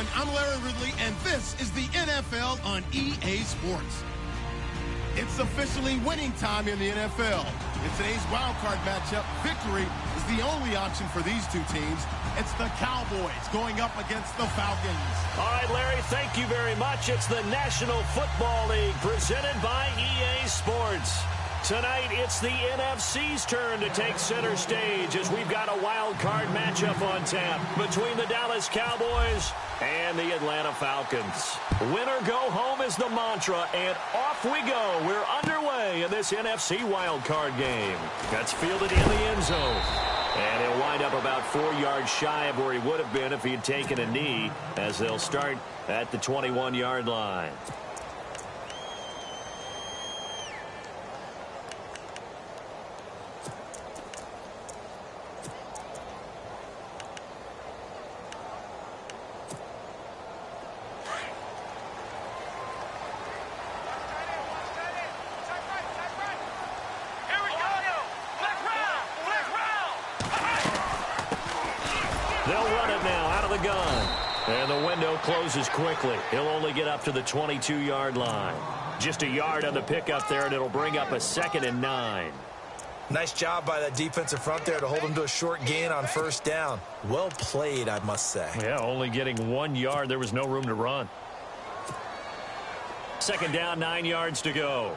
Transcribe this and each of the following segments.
everyone. I'm Larry Ridley, and this is the NFL on EA Sports. It's officially winning time in the NFL. In today's wildcard matchup, victory is the only option for these two teams. It's the Cowboys going up against the Falcons. All right, Larry, thank you very much. It's the National Football League presented by EA Sports. Tonight, it's the NFC's turn to take center stage as we've got a wild card matchup on tap between the Dallas Cowboys and the Atlanta Falcons. Win or go home is the mantra, and off we go. We're underway in this NFC wild card game. That's fielded in the end zone. And he'll wind up about 4 yards shy of where he would have been if he had taken a knee, as they'll start at the 21-yard line. They'll run it now out of the gun. And the window closes quickly. He'll only get up to the 22-yard line. Just a yard on the pickup there, and it'll bring up a 2nd and 9. Nice job by that defensive front there to hold him to a short gain on first down. Well played, I must say. Yeah, only getting 1 yard. There was no room to run. 2nd down, 9 yards to go.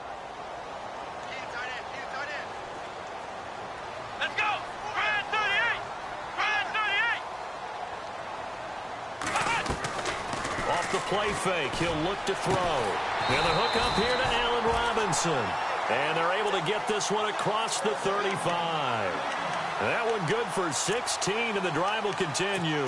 The play fake. He'll look to throw. And the hook up here to Allen Robinson. And they're able to get this one across the 35. That one good for 16, and the drive will continue.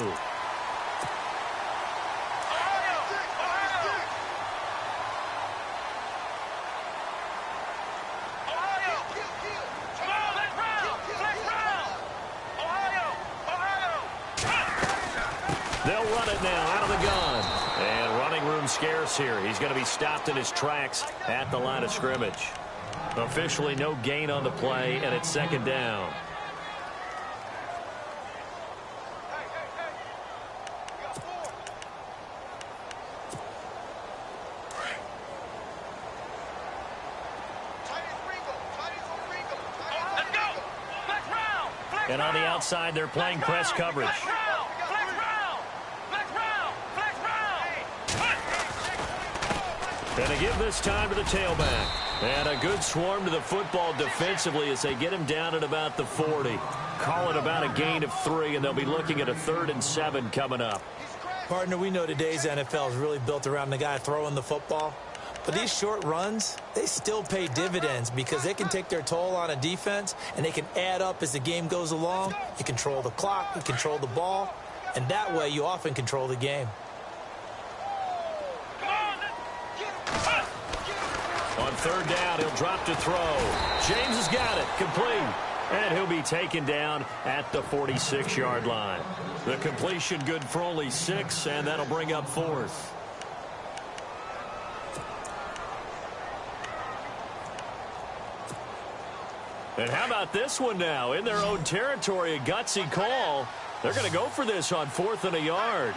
They'll run it now out of the gun. And running room scarce here. He's going to be stopped in his tracks at the line of scrimmage. Officially no gain on the play, and it's 2nd down. And on the outside, they're playing press coverage. And to give this time to the tailback. And a good swarm to the football defensively as they get him down at about the 40. Call it about a gain of 3, and they'll be looking at a 3rd and 7 coming up. Partner, we know today's NFL is really built around the guy throwing the football. But these short runs, they still pay dividends because they can take their toll on a defense, and they can add up as the game goes along. You control the clock, you control the ball, and that way you often control the game. On 3rd down, he'll drop to throw. James has got it, complete. And he'll be taken down at the 46-yard line. The completion good for only 6, and that'll bring up 4th. And how about this one now? In their own territory, a gutsy call. They're going to go for this on 4th and a yard.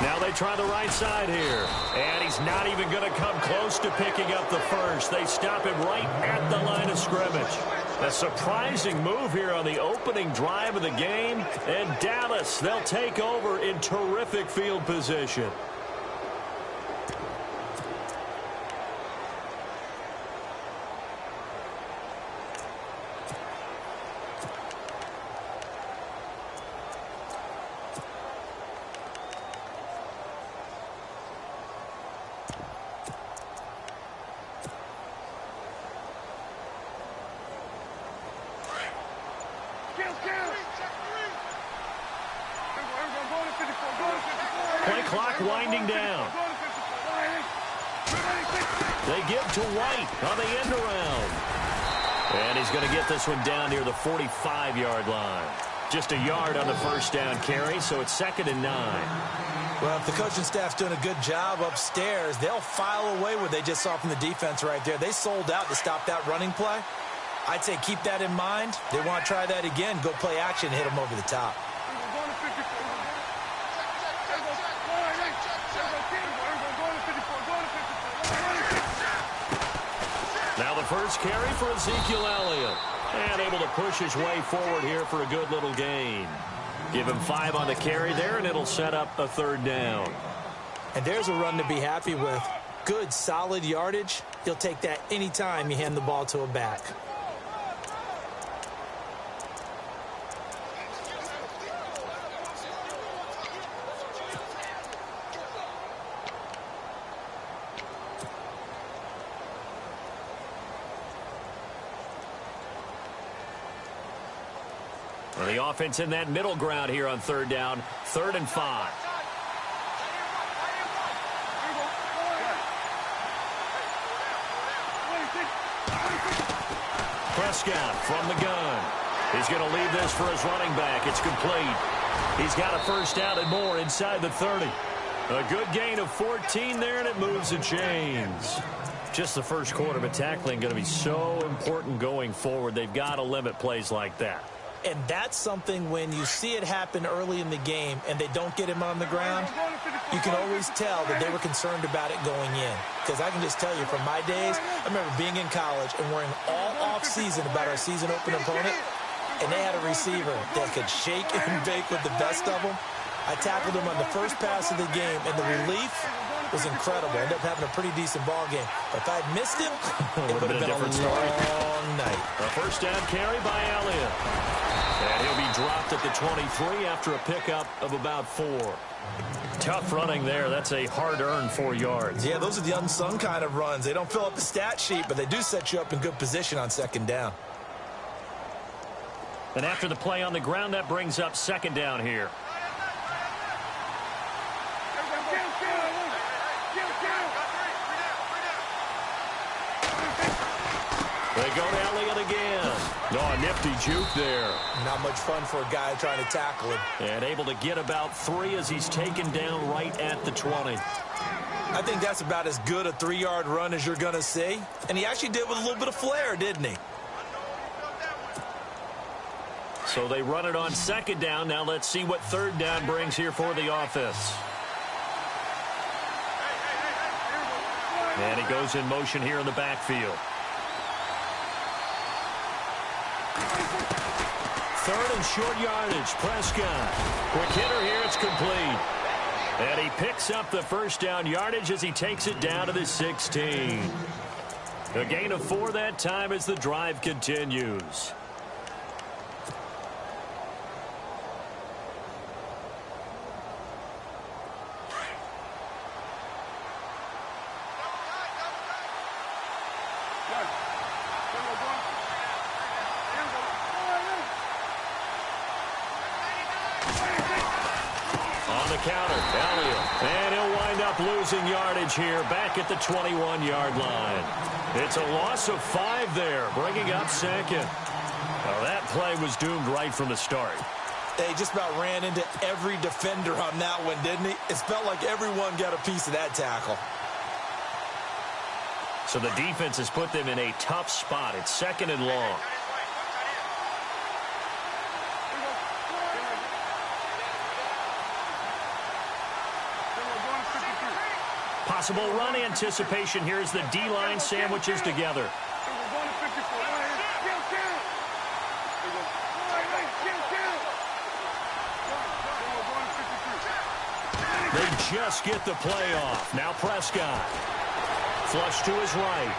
Now they try the right side here. And he's not even going to come close to picking up the first. They stop him right at the line of scrimmage. A surprising move here on the opening drive of the game. And Dallas, they'll take over in terrific field position. Play clock winding down. They give to White on the end around. And he's going to get this one down near the 45-yard line. Just a yard on the first down carry, so it's 2nd and 9. Well, if the coaching staff's doing a good job upstairs, they'll file away what they just saw from the defense right there. They sold out to stop that running play. I'd say keep that in mind. They want to try that again. Go play action, hit them over the top. Now the first carry for Ezekiel Elliott. And able to push his way forward here for a good little gain. Give him 5 on the carry there, and it'll set up a 3rd down. And there's a run to be happy with. Good, solid yardage. You'll take that anytime you hand the ball to a back. Well, the offense in that middle ground here on 3rd down, 3rd and 5. Prescott from the gun. He's going to leave this for his running back. It's complete. He's got a first down and more inside the 30. A good gain of 14 there, and it moves the chains. Just the first quarter, but tackling going to be so important going forward. They've got to limit plays like that. And that's something when you see it happen early in the game and they don't get him on the ground, you can always tell that they were concerned about it going in. Because I can just tell you from my days, I remember being in college and worrying all off-season about our season-open opponent, and they had a receiver that could shake and bake with the best of them. I tackled him on the first pass of the game, and the relief was incredible. I ended up having a pretty decent ball game. But if I had missed him, it would have been a long night. A first down carry by Elliott. And he'll be dropped at the 23 after a pickup of about 4. Tough running there. That's a hard-earned 4 yards. Yeah, those are the unsung kind of runs. They don't fill up the stat sheet, but they do set you up in good position on 2nd down. And after the play on the ground, that brings up 2nd down here. They go to Elliott again. Oh, a nifty juke there. Not much fun for a guy trying to tackle him. And able to get about 3 as he's taken down right at the 20. I think that's about as good a 3-yard run as you're going to see. And he actually did with a little bit of flair, didn't he? So they run it on 2nd down. Now let's see what 3rd down brings here for the offense. And he goes in motion here in the backfield. 3rd and short yardage. Prescott. Quick hitter here. It's complete. And he picks up the first down yardage as he takes it down to the 16. A gain of 4 that time as the drive continues. Counter, Elliott, and he'll wind up losing yardage here back at the 21-yard line. It's a loss of 5 there, bringing up 2nd. Well, that play was doomed right from the start. They just about ran into every defender on that one, didn't he? It felt like everyone got a piece of that tackle. So the defense has put them in a tough spot. It's 2nd and long. Possible run anticipation here as the D-line sandwiches together. They just get the play off. Now Prescott. Flush to his right.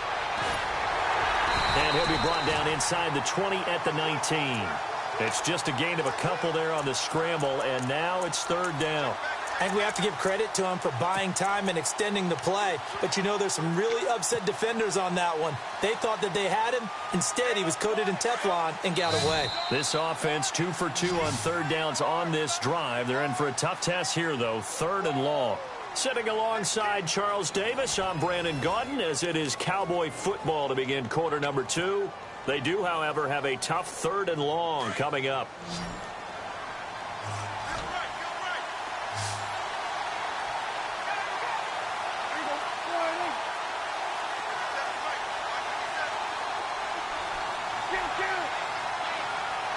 And he'll be brought down inside the 20 at the 19. It's just a gain of a couple there on the scramble, and now it's 3rd down. I think we have to give credit to him for buying time and extending the play. But, you know, there's some really upset defenders on that one. They thought that they had him. Instead, he was coated in Teflon and got away. This offense 2 for 2 on 3rd downs on this drive. They're in for a tough test here, though. 3rd and long. Sitting alongside Charles Davis, I'm Brandon Gaudin, as it is Cowboy football to begin quarter number 2. They do, however, have a tough 3rd and long coming up.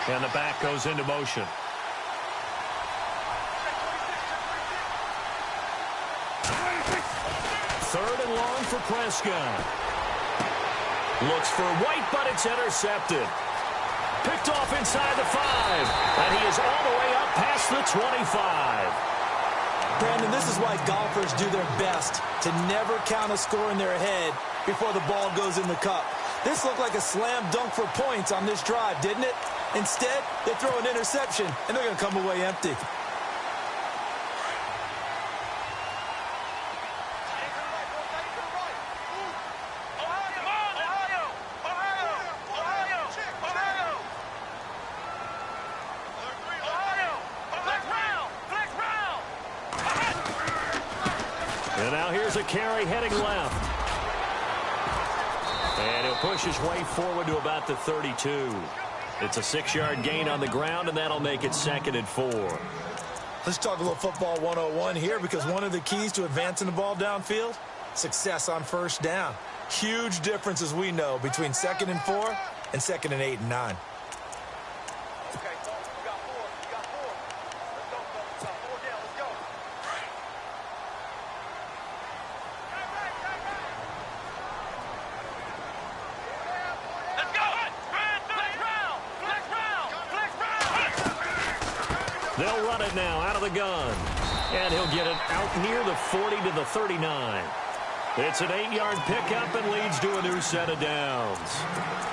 And the back goes into motion. Third and long for Prescott. Looks for White, but it's intercepted. Picked off inside the 5. And he is all the way up past the 25. Brandon, this is why golfers do their best to never count a score in their head before the ball goes in the cup. This looked like a slam dunk for points on this drive, didn't it? Instead, they throw an interception, and they're going to come away empty. And now here's a carry heading left. And he'll push his way forward to about the 32. It's a 6-yard gain on the ground, and that'll make it 2nd and 4. Let's talk a little football 101 here, because one of the keys to advancing the ball downfield, success on first down. Huge difference, as we know, between 2nd and 4 and 2nd and 8 and 9. They'll run it now out of the gun. And he'll get it out near the 40 to the 39. It's an 8-yard pickup and leads to a new set of downs.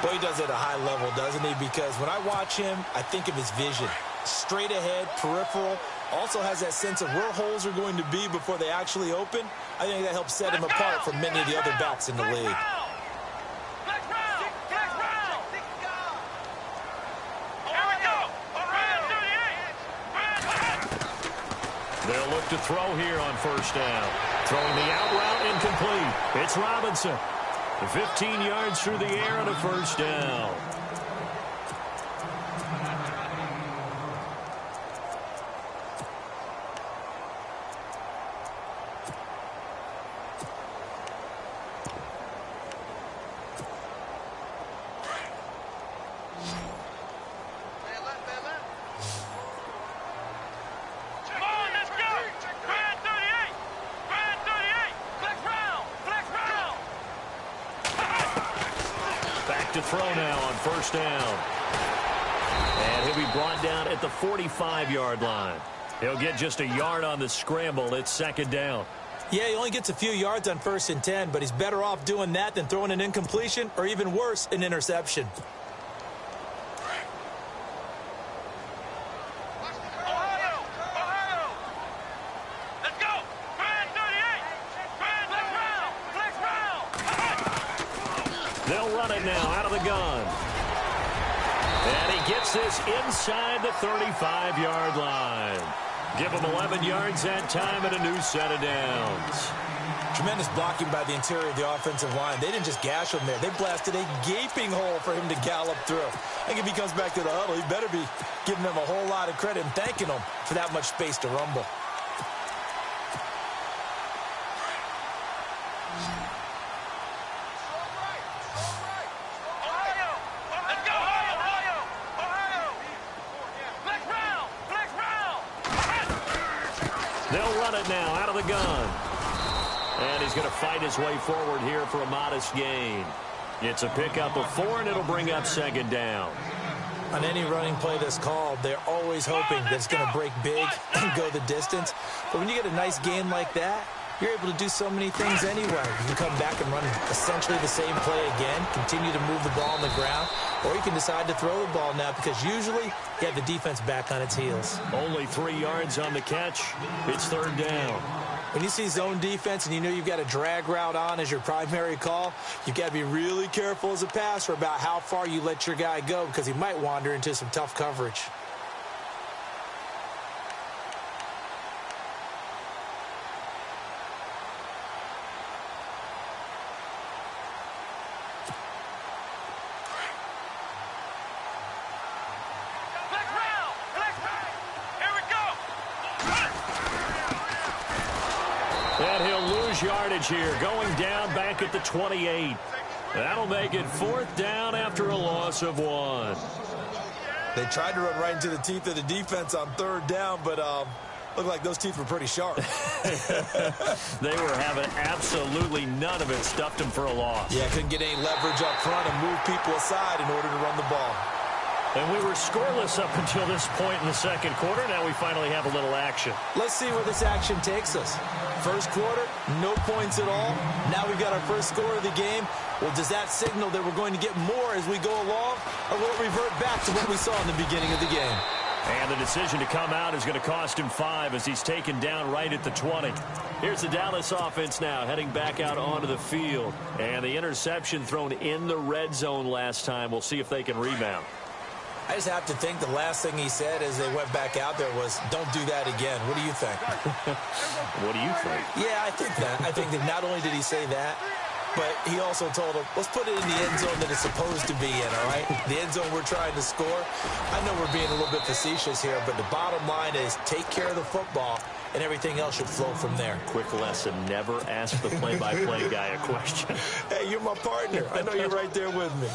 Boy, he does it at a high level, doesn't he? Because when I watch him, I think of his vision. Straight ahead, peripheral. Also has that sense of where holes are going to be before they actually open. I think that helps set him apart from many of the other backs in the league. They'll look to throw here on first down. Throwing the out route incomplete. It's Robinson. 15 yards through the air and a first down. To throw now on first down. And he'll be brought down at the 45-yard line. He'll get just a yard on the scramble. It's 2nd down. Yeah, he only gets a few yards on 1st and 10, but he's better off doing that than throwing an incompletion or, even worse, an interception. They'll run it now out of the gun. And he gets this inside the 35-yard line. Give him 11 yards that time and a new set of downs. Tremendous blocking by the interior of the offensive line. They didn't just gash him there. They blasted a gaping hole for him to gallop through. I think if he comes back to the huddle, he better be giving them a whole lot of credit and thanking them for that much space to rumble. They'll run it now out of the gun. And he's going to fight his way forward here for a modest gain. It's a pickup of 4, and it'll bring up 2nd down. On any running play that's called, they're always hoping that it's going to break big and go the distance. But when you get a nice gain like that, you're able to do so many things anyway. You can come back and run essentially the same play again, continue to move the ball on the ground, or you can decide to throw the ball now because usually you have the defense back on its heels. Only 3 yards on the catch. It's 3rd down. When you see zone defense and you know you've got a drag route on as your primary call, you've got to be really careful as a passer about how far you let your guy go because he might wander into some tough coverage. And he'll lose yardage here, going down back at the 28. That'll make it 4th down after a loss of 1. They tried to run right into the teeth of the defense on third down, but looked like those teeth were pretty sharp. They were having absolutely none of it. Stuffed them for a loss. Yeah, couldn't get any leverage up front and move people aside in order to run the ball. And we were scoreless up until this point in the second quarter. Now we finally have a little action. Let's see where this action takes us. First quarter, no points at all. Now we've got our first score of the game. Well, does that signal that we're going to get more as we go along, or will it revert back to what we saw in the beginning of the game? And the decision to come out is going to cost him 5 as he's taken down right at the 20. Here's the Dallas offense now heading back out onto the field. And the interception thrown in the red zone last time. We'll see if they can rebound. I just have to think the last thing he said as they went back out there was, don't do that again. What do you think? What do you think? Yeah, I think that. I think that not only did he say that, but he also told him, let's put it in the end zone that it's supposed to be in, all right? The end zone we're trying to score. I know we're being a little bit facetious here, but the bottom line is take care of the football, and everything else should flow from there. Quick lesson, never ask the play-by-play guy a question. Hey, you're my partner. I know you're right there with me.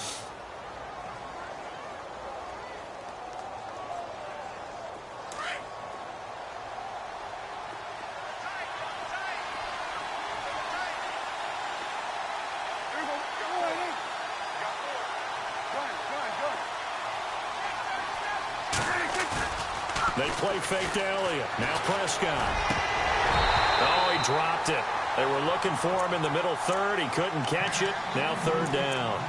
They play fake to Elliott. Now Prescott. Oh, he dropped it. They were looking for him in the middle third. He couldn't catch it. Now third down.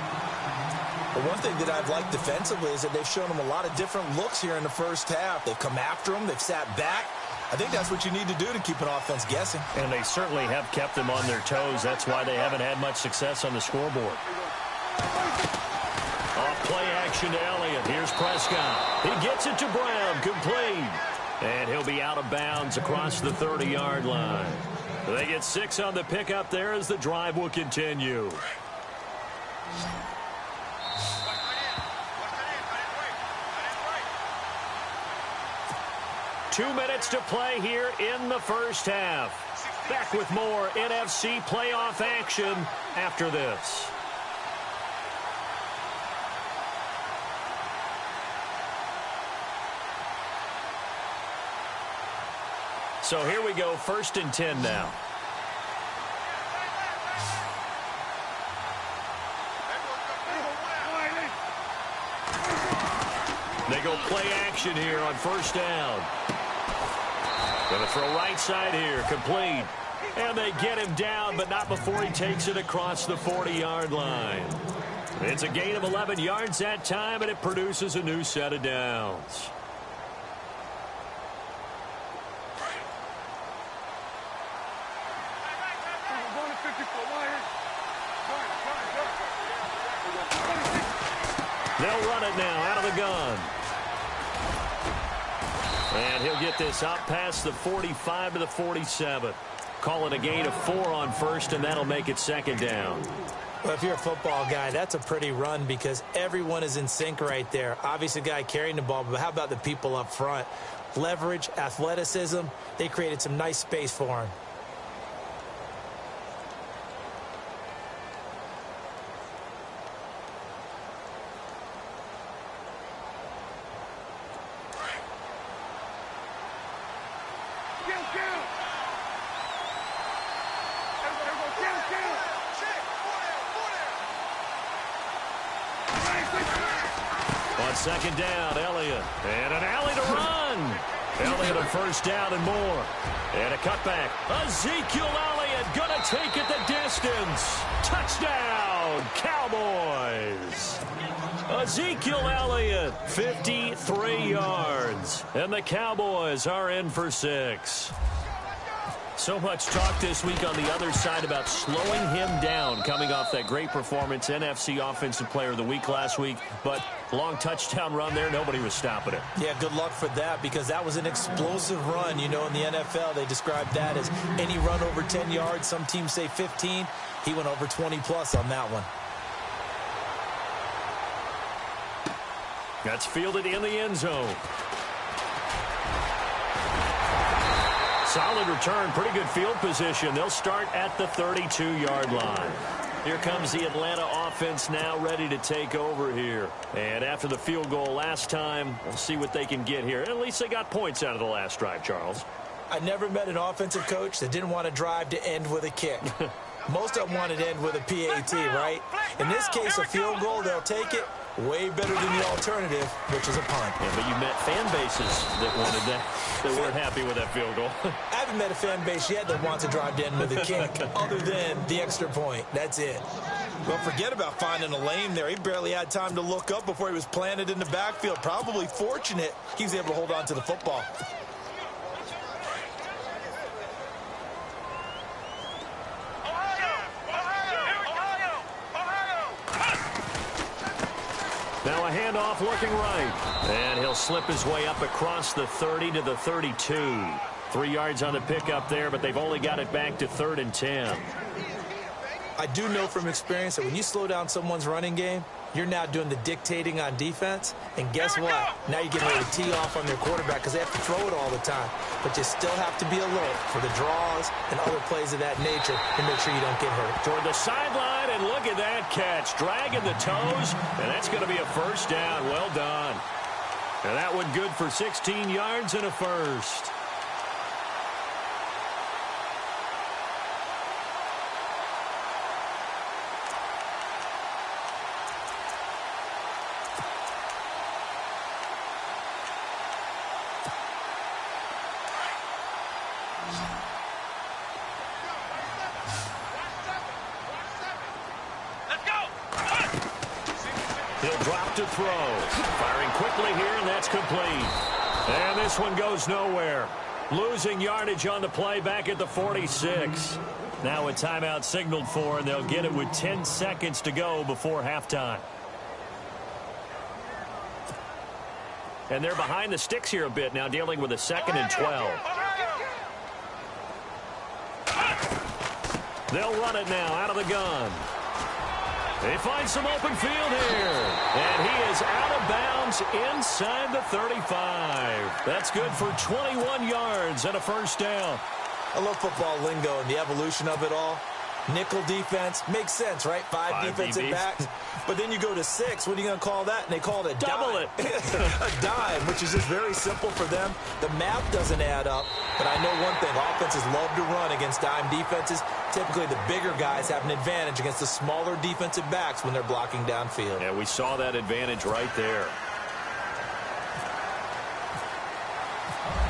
Well, one thing that I've liked defensively is that they've shown him a lot of different looks here in the first half. They've come after him. They've sat back. I think that's what you need to do to keep an offense guessing. And they certainly have kept them on their toes. That's why they haven't had much success on the scoreboard. Off play action to Elliott. Here's Prescott. He gets it to Brown. Complete. And he'll be out of bounds across the 30-yard line. They get 6 on the pickup there as the drive will continue. Two minutes to play here in the first half. Back with more NFC playoff action after this. So here we go, 1st and 10 now. They go play action here on 1st down. Going to throw right side here, complete. And they get him down, but not before he takes it across the 40-yard line. It's a gain of 11 yards that time, and it produces a new set of downs. They'll run it now out of the gun. And he'll get this out past the 45 to the 47. Call it a gain of 4 on 1st, and that'll make it 2nd down. Well, if you're a football guy, that's a pretty run because everyone is in sync right there. Obviously, the guy carrying the ball, but how about the people up front? Leverage, athleticism, they created some nice space for him. On 2nd down, Elliott. And an alley to run. Elliott a 1st down and more. And a cutback. Ezekiel Elliott going to take it the distance. Touchdown, Cowboys. Ezekiel Elliott, 53 yards. And the Cowboys are in for 6. So much talk this week on the other side about slowing him down coming off that great performance, NFC Offensive Player of the Week last week. But long touchdown run there, nobody was stopping it. Yeah, good luck for that because that was an explosive run. You know, in the NFL, they describe that as any run over 10 yards. Some teams say 15. He went over 20-plus on that one. That's fielded in the end zone. Solid return, pretty good field position. They'll start at the 32-yard line. Here comes the Atlanta offense now ready to take over here. And after the field goal last time, we'll see what they can get here. At least they got points out of the last drive, Charles. I never met an offensive coach that didn't want to drive to end with a kick. Most of them wanted to end with a PAT, right? In this case, a field goal, they'll take it. Way better than the alternative, which is a punt. Yeah, but you met fan bases that wanted that, that weren't happy with that field goal. I haven't met a fan base yet that wants to drive to end with a kick, other than the extra point. That's it. Well, forget about finding a lane there. He barely had time to look up before he was planted in the backfield. Probably fortunate he was able to hold on to the football. Now a handoff looking right. And he'll slip his way up across the 30 to the 32. 3 yards on the pickup there, but they've only got it back to 3rd and 10. I do know from experience that when you slow down someone's running game, you're now doing the dictating on defense. And guess what? Now you're getting ready to tee off on their quarterback because they have to throw it all the time. But you still have to be alert for the draws and other plays of that nature to make sure you don't get hurt. Toward the sideline, and look at that catch. Dragging the toes, and that's going to be a first down. Well done. And that one good for 16 yards and a first. He'll drop to throw. Firing quickly here, and that's complete. And this one goes nowhere. Losing yardage on the play back at the 46. Now a timeout signaled for, and they'll get it with 10 seconds to go before halftime. And they're behind the sticks here a bit now, dealing with a 2nd and 12. They'll run it now out of the gun. They find some open field here. And he is out of bounds inside the 35. That's good for 21 yards and a first down. I love football lingo and the evolution of it all. Nickel defense makes sense, right? Five defensive DBs. backs. But then you go to 6. What are you going to call that? And they call it a Double dime. it. A dime, which is just very simple for them. The math doesn't add up. But I know one thing. Offenses love to run against dime defenses. Typically, the bigger guys have an advantage against the smaller defensive backs when they're blocking downfield. Yeah, we saw that advantage right there.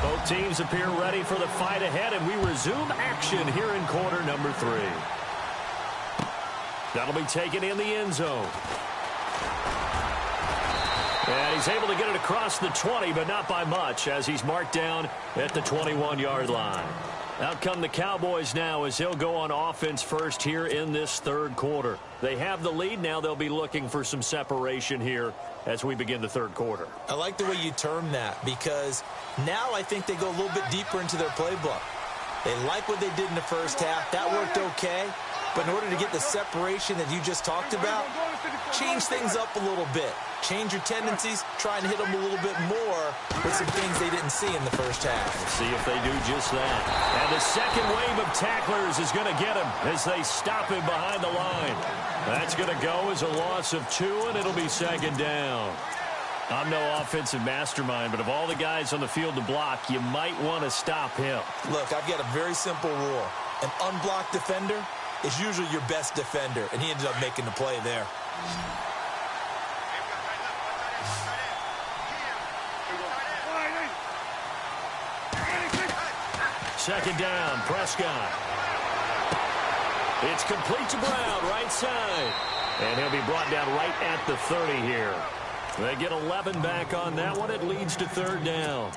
Both teams appear ready for the fight ahead, and we resume action here in quarter number 3. That'll be taken in the end zone. And he's able to get it across the 20, but not by much, as he's marked down at the 21-yard line. Out come the Cowboys now as he'll go on offense first here in this 3rd quarter. They have the lead. Now they'll be looking for some separation here as we begin the 3rd quarter. I like the way you term that because now I think they go a little bit deeper into their playbook. They like what they did in the first half. That worked okay. But in order to get the separation that you just talked about, change things up a little bit. Change your tendencies, try and hit them a little bit more with some things they didn't see in the first half. Let's see if they do just that. And the second wave of tacklers is going to get him as they stop him behind the line. That's going to go as a loss of 2, and it'll be 2nd down. I'm no offensive mastermind, but of all the guys on the field to block, you might want to stop him. Look, I've got a very simple rule. An unblocked defender is usually your best defender, and he ended up making the play there. Second down, Prescott. It's complete to Brown, right side. And he'll be brought down right at the 30 here. They get 11 back on that one. It leads to 3rd down.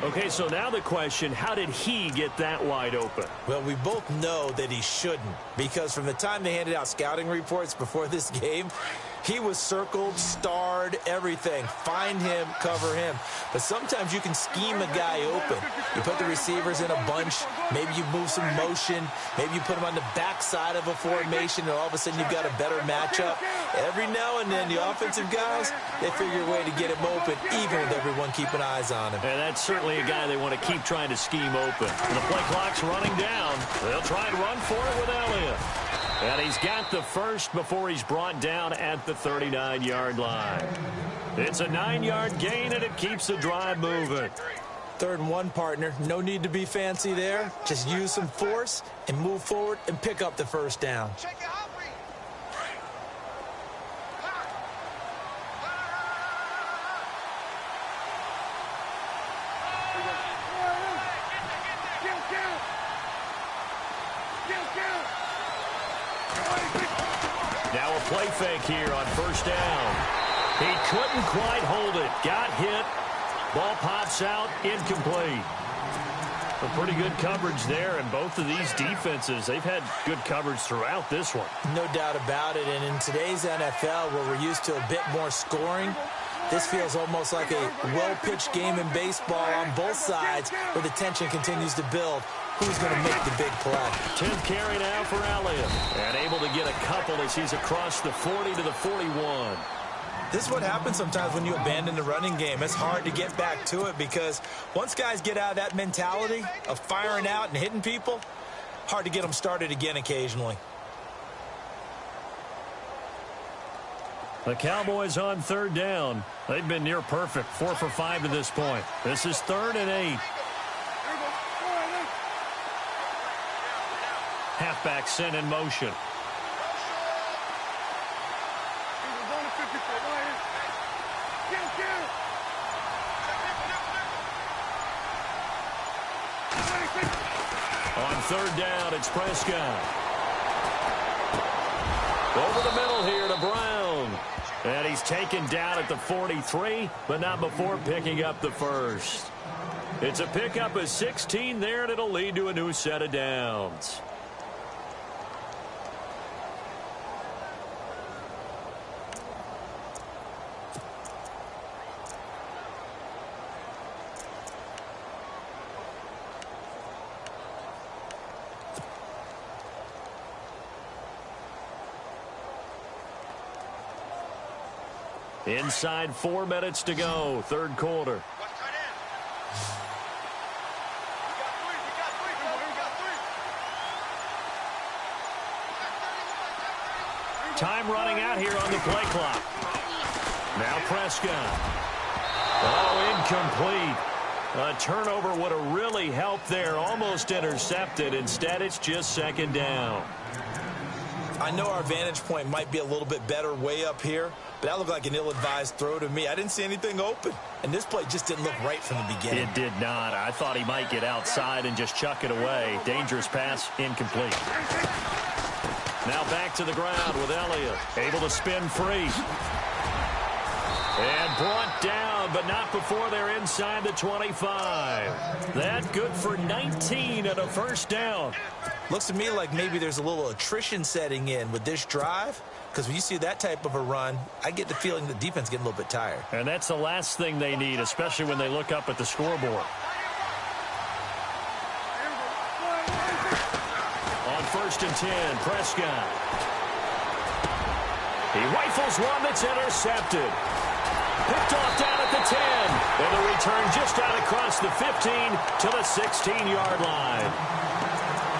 Okay, so now the question, how did he get that wide open? Well, we both know that he shouldn't, because from the time they handed out scouting reports before this game, he was circled, starred, everything. Find him, cover him. But sometimes you can scheme a guy open. You put the receivers in a bunch. Maybe you move some motion. Maybe you put them on the backside of a formation, and all of a sudden you've got a better matchup. Every now and then, the offensive guys, they figure a way to get him open, even with everyone keeping eyes on him. And that's certainly a guy they want to keep trying to scheme open. And the play clock's running down. They'll try and run for it with Elliott. And he's got the first before he's brought down at the 39-yard line. It's a 9-yard gain, and it keeps the drive moving. 3rd and 1, partner. No need to be fancy there. Just use some force and move forward and pick up the first down. Now a play fake here on 1st down. He couldn't quite hold it. Got hit. Ball pops out. Incomplete. A pretty good coverage there, and both of these defenses, they've had good coverage throughout this one. No doubt about it, and in today's NFL, where we're used to a bit more scoring, this feels almost like a well-pitched game in baseball on both sides, where the tension continues to build. Who's going to make the big play? 10th carry now for Elliott, and able to get a couple as he's across the 40 to the 41. This is what happens sometimes when you abandon the running game. It's hard to get back to it because once guys get out of that mentality of firing out and hitting people, hard to get them started again occasionally. The Cowboys on 3rd down. They've been near perfect, 4 for 5 to this point. This is 3rd and 8. Halfback sent in motion. On 3rd down, it's Prescott. Over the middle here to Brown. And he's taken down at the 43, but not before picking up the first. It's a pickup of 16 there, and it'll lead to a new set of downs. Inside 4 minutes to go, 3rd quarter. Time running out here on the play clock. Now Prescott. Oh, incomplete. A turnover would have really helped there. Almost intercepted. Instead, it's just 2nd down. I know our vantage point might be a little bit better way up here, but that looked like an ill-advised throw to me. I didn't see anything open, and this play just didn't look right from the beginning. It did not. I thought he might get outside and just chuck it away. Dangerous pass, incomplete. Now back to the ground with Elliott. Able to spin free. And brought down, but not before they're inside the 25. That good for 19 and a 1st down. Looks to me like maybe there's a little attrition setting in with this drive, because when you see that type of a run, I get the feeling the defense getting a little bit tired. And that's the last thing they need, especially when they look up at the scoreboard. On 1st and 10, Prescott. He rifles one that's intercepted. Picked off down at the 10. And the return just out across the 15 to the 16-yard line.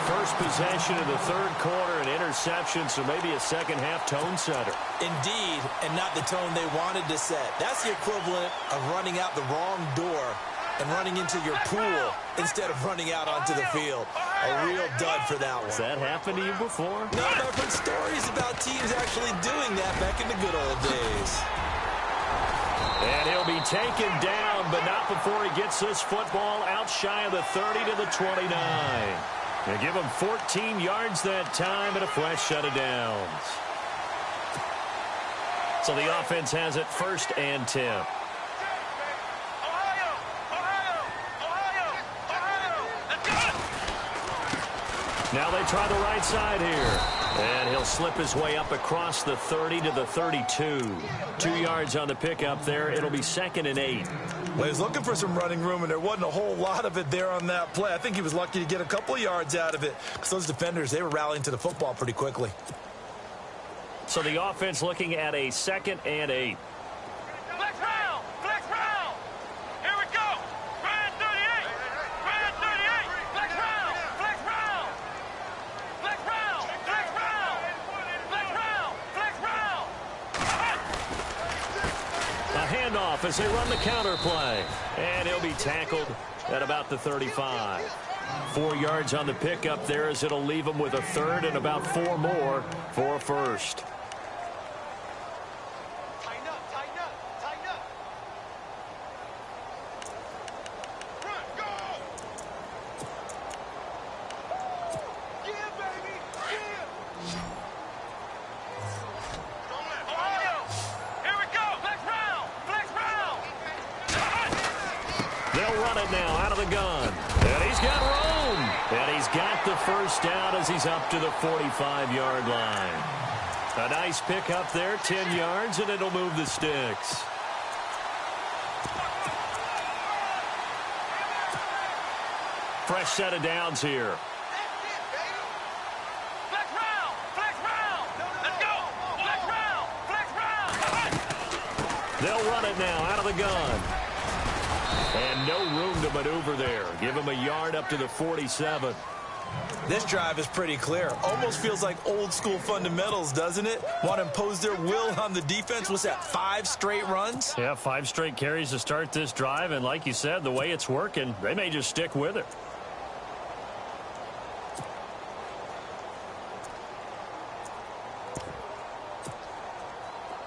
First possession of the 3rd quarter, an interception, so maybe a second-half tone setter. Indeed, and not the tone they wanted to set. That's the equivalent of running out the wrong door and running into your pool instead of running out onto the field. A real dud for that one. Has that happened to you before? No, but I've heard stories about teams actually doing that back in the good old days. And he'll be taken down, but not before he gets this football out shy of the 30 to the 29. They give him 14 yards that time and a fresh set of downs. So the offense has it 1st and 10. Now they try the right side here. And he'll slip his way up across the 30 to the 32. 2 yards on the pickup there. It'll be 2nd and 8. Well, he was looking for some running room, and there wasn't a whole lot of it there on that play. I think he was lucky to get a couple of yards out of it, because those defenders, they were rallying to the football pretty quickly. So the offense looking at a 2nd and 8. Flex round! Flex round! Here we go! Brand 38! Brand 38! Flex round! Flex round! Flex round! Flex round! off as they run the counter play. And he'll be tackled at about the 35. 4 yards on the pickup there as it'll leave him with a third and about 4 more for a first. Tighten up, tighten up, tighten up. Run, go! Yeah, baby, yeah! Ohio, here we go, flex round, flex round! They'll run it now out of the gun. And he's got room. And he's got the first down as he's up to the 45-yard line. A nice pickup there, 10 yards, and it'll move the sticks. Fresh set of downs here. That's it, baby! Flex round, flex round! Let's go! Flex round, flex round! They'll run it now out of the gun. And no room to maneuver there. Give him a yard up to the 47. This drive is pretty clear. Almost feels like old school fundamentals, doesn't it? Want to impose their will on the defense. What's that, 5 straight runs? Yeah, 5 straight carries to start this drive. And like you said, the way it's working, they may just stick with it.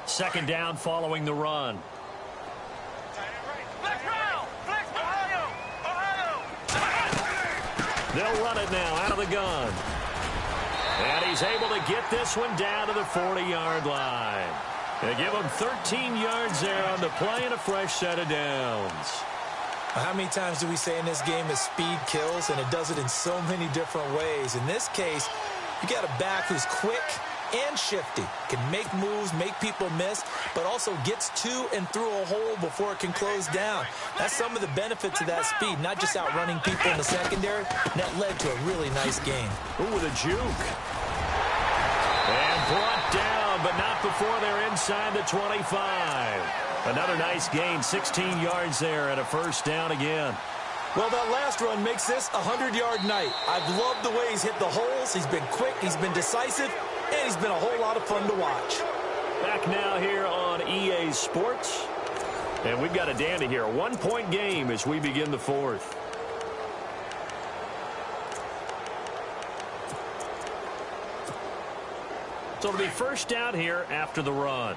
Second down following the run. Flex round, flex Ohio, Ohio! They'll run it now out of the gun. And he's able to get this one down to the 40-yard line. They give him 13 yards there on the play and a fresh set of downs. How many times do we say in this game that speed kills, and it does it in so many different ways? In this case, you got a back who's quick and shifty, can make moves, make people miss, but also gets to and through a hole before it can close down. That's some of the benefits of that speed, not just outrunning people in the secondary. And that led to a really nice game. Ooh, with a juke. And brought down, but not before they're inside the 25. Another nice gain, 16 yards there and a first down again. Well, that last run makes this a 100-yard night. I've loved the way he's hit the holes. He's been quick, he's been decisive, and he's been a whole lot of fun to watch. Back now here on EA Sports. And we've got a dandy here. A 1-point game as we begin the fourth. So it'll be first down here after the run.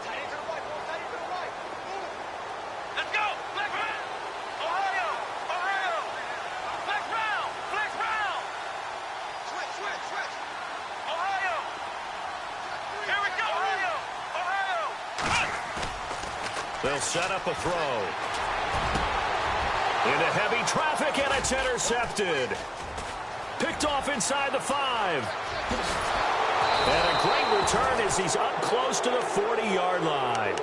Tight end to the right, boy, tight end to the right. Move. Let's go, flex round! Ohio, Ohio! Flex round, flex round! Switch, switch, switch! Ohio! Here we go, Ohio, Ohio! They'll set up a throw. Into heavy traffic, and it's intercepted. Picked off inside the 5. And a great return as he's up close to the 40-yard line.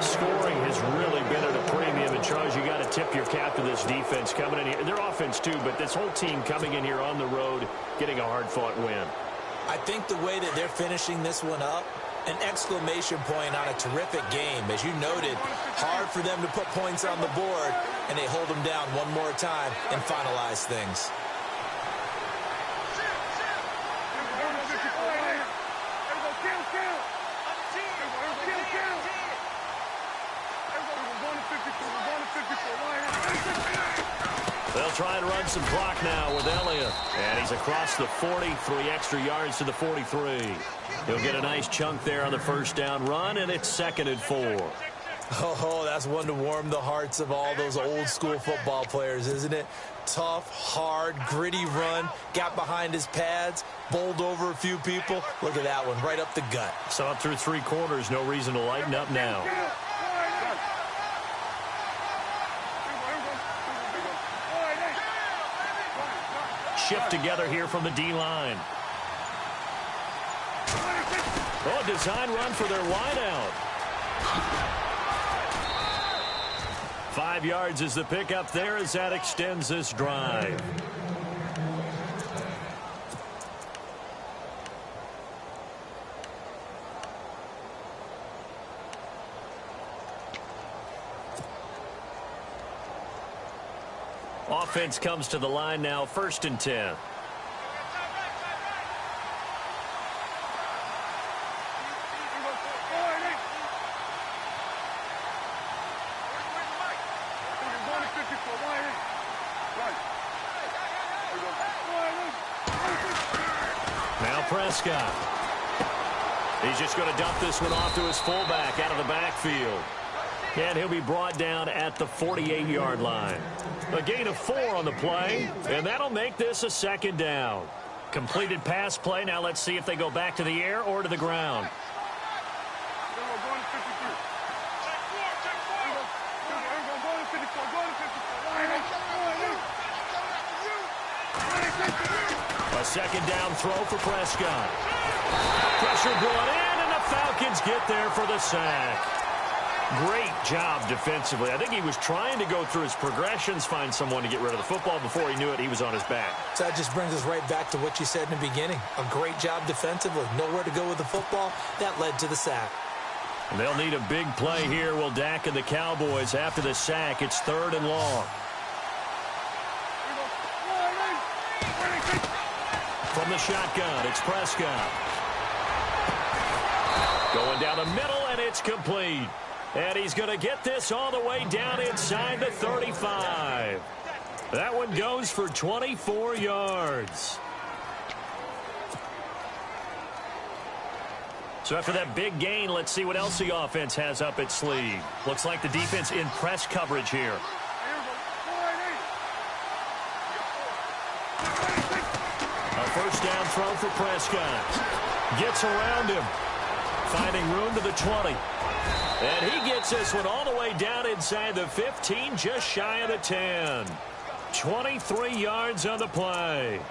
Scoring has really been at a premium. And, Charles, you got to tip your cap to this defense coming in here. Their offense, too, but this whole team coming in here on the road, getting a hard-fought win. I think the way that they're finishing this one up, an exclamation point on a terrific game. As you noted, hard for them to put points on the board, and they hold them down one more time and finalize things. They'll try and run some clock now with Elliott. And he's across the 40, 3 extra yards to the 43. He'll get a nice chunk there on the first down run, and it's 2nd and 4. Oh, that's one to warm the hearts of all those old school football players, isn't it? Tough, hard, gritty run, got behind his pads, bowled over a few people. Look at that one, right up the gut. Saw it through 3 quarters, no reason to lighten up now. Shift together here from the D-line. Oh, design run for their wideout. 5 yards is the pickup there as that extends this drive. Offense comes to the line now, 1st and 10. Prescott. He's just going to dump this one off to his fullback out of the backfield. And he'll be brought down at the 48-yard line. A gain of 4 on the play, and that'll make this a second down. Completed pass play. Now let's see if they go back to the air or to the ground. A second down throw for Prescott. Pressure brought in, and the Falcons get there for the sack. Great job defensively. I think he was trying to go through his progressions, find someone to get rid of the football. Before he knew it, he was on his back. So that just brings us right back to what you said in the beginning. A great job defensively. Nowhere to go with the football. That led to the sack. And they'll need a big play here. Will Dak and the Cowboys after the sack. It's 3rd and long. From the shotgun, it's Prescott. Going down the middle, and it's complete. And he's going to get this all the way down inside the 35. That one goes for 24 yards. So after that big gain, let's see what else the offense has up its sleeve. Looks like the defense in press coverage here. A first down throw for Prescott. Gets around him. Finding room to the 20. And he gets this one all the way down inside the 15, just shy of the 10. 23 yards on the play.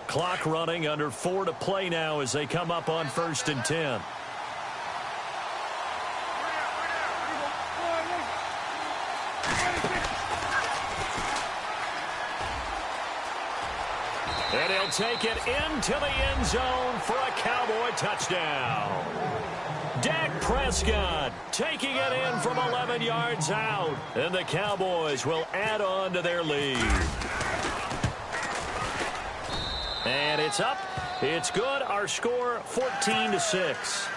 Clock running, under 4 to play now as they come up on 1st and 10. And he'll take it into the end zone for a Cowboy touchdown. Dak Prescott taking it in from 11 yards out. And the Cowboys will add on to their lead. And it's up. It's good. Our score, 14-6.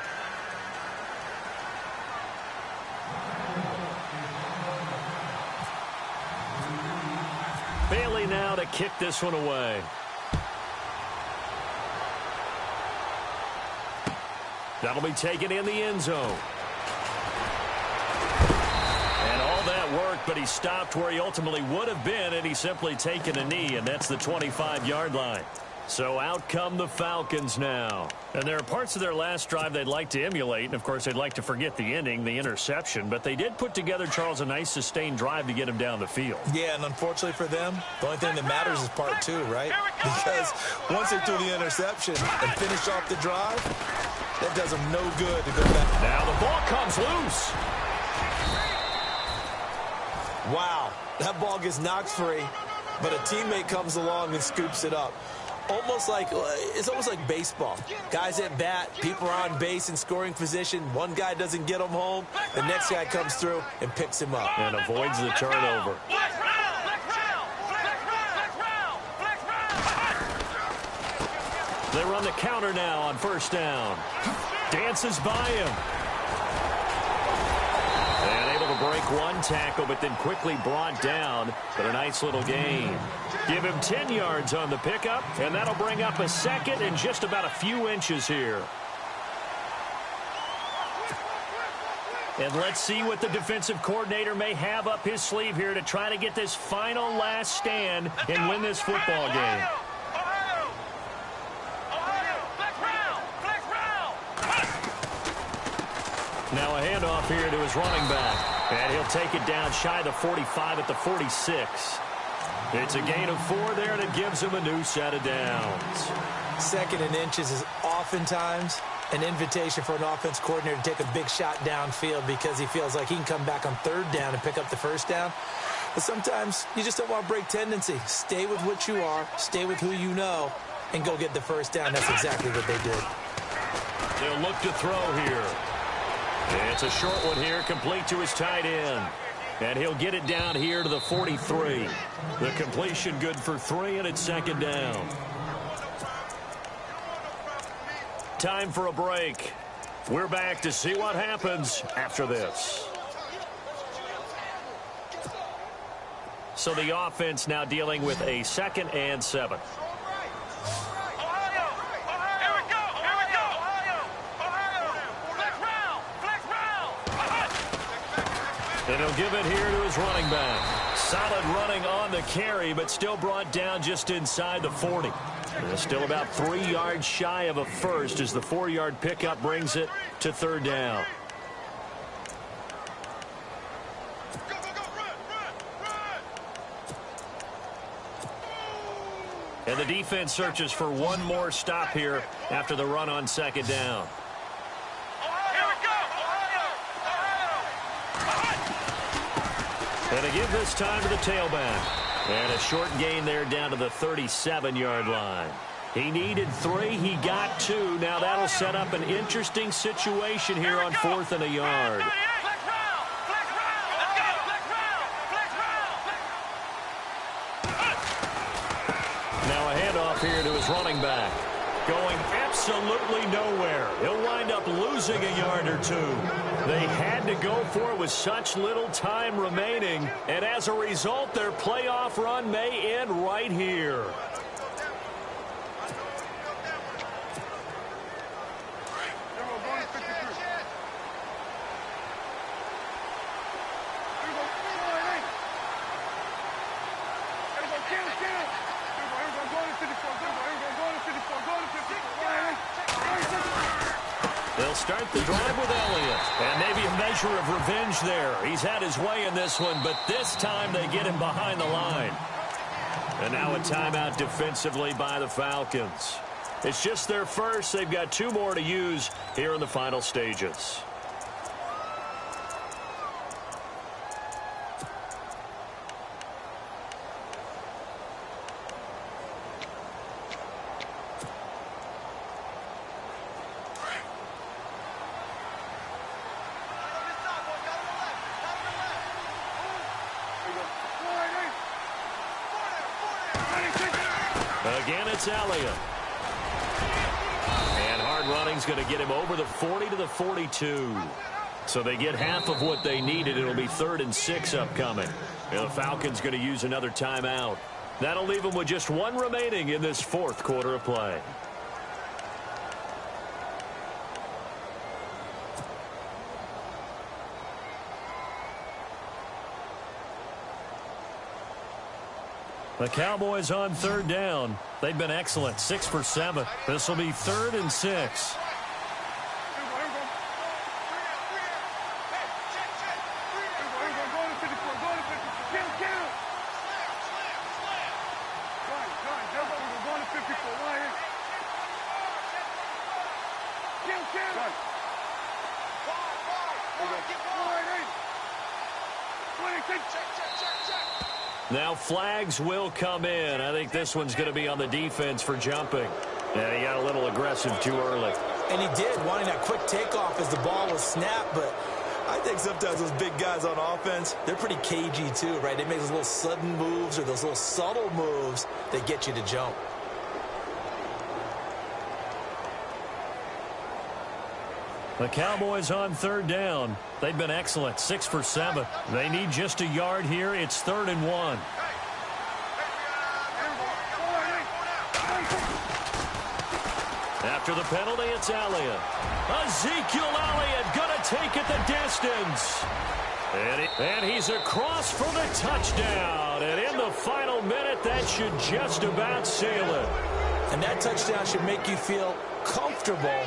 Bailey now to kick this one away. That'll be taken in the end zone. And all that work, but he stopped where he ultimately would have been, and he's simply taken a knee, and that's the 25-yard line. So out come the Falcons now. And there are parts of their last drive they'd like to emulate, and of course they'd like to forget the ending, the interception, but they did put together, Charles, a nice sustained drive to get him down the field. Yeah, and unfortunately for them, the only thing that matters is part 2, right? Because once they threw the interception and finished off the drive, that does them no good to go back. Now the ball comes loose. Wow, that ball gets knocked free, but a teammate comes along and scoops it up. It's almost like baseball. Guys at bat, people are on base in scoring position. One guy doesn't get him home. The next guy comes through and picks him up. And avoids the turnover. They run the counter now on 1st down. Dances by him. And able to break one tackle, but then quickly brought down. But a nice little gain. Give him 10 yards on the pickup, and that'll bring up a second and just about a few inches here. And let's see what the defensive coordinator may have up his sleeve here to try to get this final last stand and win this football game. Now a handoff here to his running back. And he'll take it down shy of the 45 at the 46. It's a gain of 4 there, and it gives him a new set of downs. 2nd and inches is oftentimes an invitation for an offense coordinator to take a big shot downfield because he feels like he can come back on 3rd down and pick up the 1st down. But sometimes you just don't want to break tendency. Stay with what you are, stay with who you know, and go get the 1st down. That's exactly what they did. They'll look to throw here. It's a short one here, complete to his tight end. And he'll get it down here to the 43. The completion good for 3, and it's 2nd down. Time for a break. We're back to see what happens after this. So the offense now dealing with a 2nd and 7. And he'll give it here to his running back. Solid running on the carry, but still brought down just inside the 40. And still about 3 yards shy of a first as the 4-yard pickup brings it to 3rd down. And the defense searches for one more stop here after the run on 2nd down. And a give this time to the tailback. And a short gain there down to the 37-yard line. He needed 3. He got 2. Now that'll set up an interesting situation here on 4th and a yard. Now a handoff here to his running back. Going absolutely nowhere. He'll wind up losing a yard or 2. They had to go for it with such little time remaining. And as a result, their playoff run may end right here. They'll start the drive with Elliott. And maybe a measure of revenge there. He's had his way in this one, but this time they get him behind the line. And now a timeout defensively by the Falcons. It's just their first. They've got 2 more to use here in the final stages. Again, it's Elliott. And hard running's going to get him over the 40 to the 42. So they get half of what they needed. It'll be 3rd and 6 upcoming. And the Falcons going to use another timeout. That'll leave them with just 1 remaining in this 4th quarter of play. The Cowboys on 3rd down. They've been excellent, 6 for 7. This will be 3rd and 6. Now flags will come in. I think this one's going to be on the defense for jumping. Yeah, he got a little aggressive too early. And he did, wanting that quick takeoff as the ball was snapped. But I think sometimes those big guys on offense, they're pretty cagey too, right? They make those little sudden moves or those little subtle moves that get you to jump. The Cowboys on 3rd down. They've been excellent, 6 for 7. They need just a yard here. It's 3rd and 1. After the penalty, it's Elliott. Ezekiel Elliott going to take it the distance. And he's across for the touchdown. And in the final minute, that should just about seal it. And that touchdown should make you feel comfortable.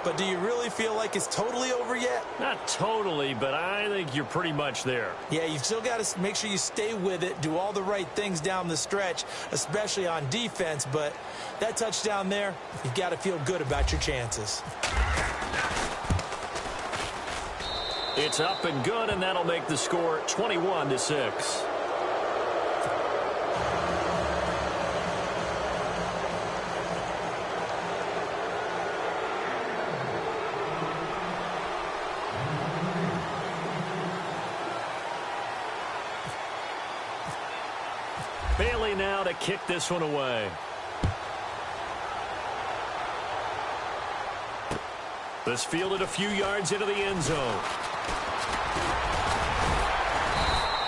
But do you really feel like it's totally over yet? Not totally, but I think you're pretty much there. Yeah, you've still got to make sure you stay with it, do all the right things down the stretch, especially on defense. But that touchdown there, you've got to feel good about your chances. It's up and good, and that'll make the score 21-6. Bailey now to kick this one away. This fielded a few yards into the end zone.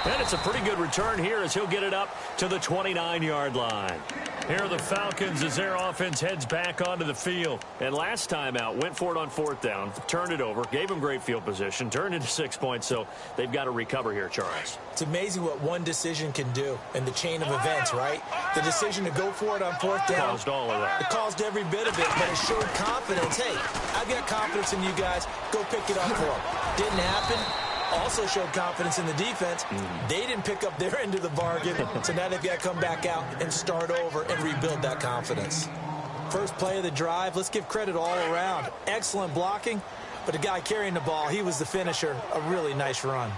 And it's a pretty good return here as he'll get it up to the 29-yard line. Here are the Falcons as their offense heads back onto the field. And last time out, went for it on 4th down, turned it over, gave them great field position, turned into 6 points, so they've got to recover here, Charles. It's amazing what one decision can do in the chain of events, right? The decision to go for it on 4th down. Caused all of that. It caused every bit of it, but it showed confidence. Hey, I've got confidence in you guys. Go pick it up for them. Didn't happen. Also showed confidence in the defense. They didn't pick up their end of the bargain, so now they've got to come back out and start over and rebuild that confidence. First play of the drive, let's give credit all around. Excellent blocking, but the guy carrying the ball, he was the finisher. A really nice run.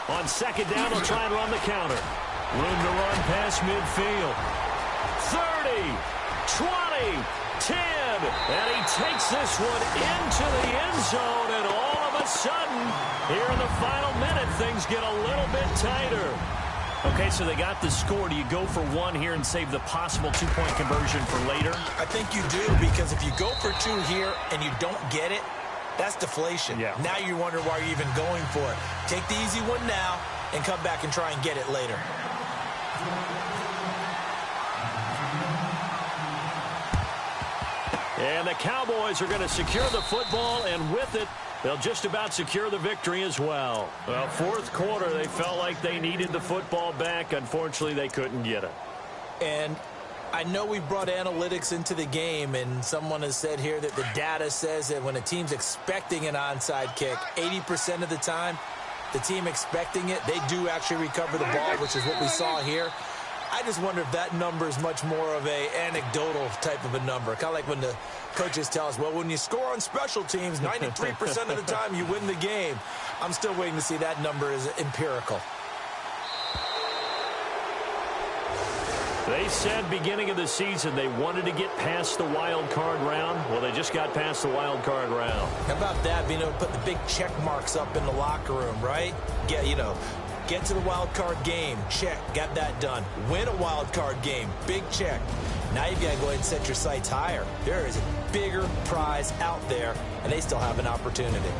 On 2nd down, they'll try and run the counter. Room to run past midfield. 30, 20, 10, and he takes this one into the end zone, and all of a sudden, here in the final minute, things get a little bit tighter. Okay, so they got the score. Do you go for one here and save the possible 2-point conversion for later? I think you do, because if you go for 2 here and you don't get it, that's deflation. Yeah. Now you wonder why you're even going for it. Take the easy one now and come back and try and get it later. And the Cowboys are going to secure the football, and with it, they'll just about secure the victory as well. Well, 4th quarter, they felt like they needed the football back. Unfortunately, they couldn't get it. And I know we brought analytics into the game, and someone has said here that the data says that when a team's expecting an onside kick, 80% of the time, the team expecting it, they do actually recover the ball, which is what we saw here. I just wonder if that number is much more of a anecdotal type of a number. Kind of like when the coaches tell us, well, when you score on special teams, 93% of the time you win the game. I'm still waiting to see that number is empirical. They said beginning of the season they wanted to get past the wild card round. Well, they just got past the wild card round. How about that, being able to put the big check marks up in the locker room, right? Get to the wild card game, check, got that done. Win a wild card game, big check. Now you've got to go ahead and set your sights higher. There is a bigger prize out there, and they still have an opportunity.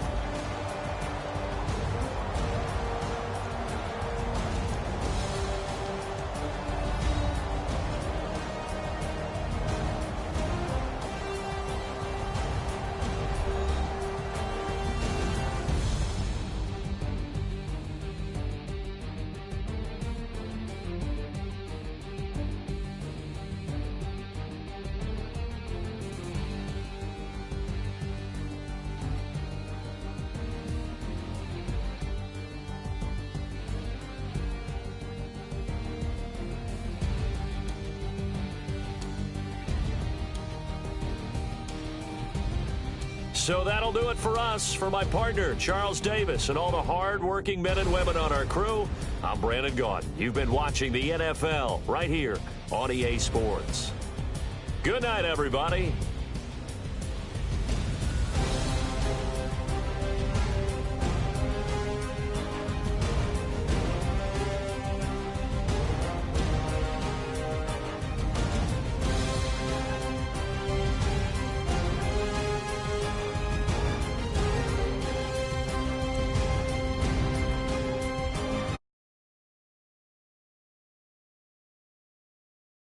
So that'll do it for us. For my partner, Charles Davis, and all the hard-working men and women on our crew, I'm Brandon Gaudin. You've been watching the NFL right here on EA Sports. Good night, everybody.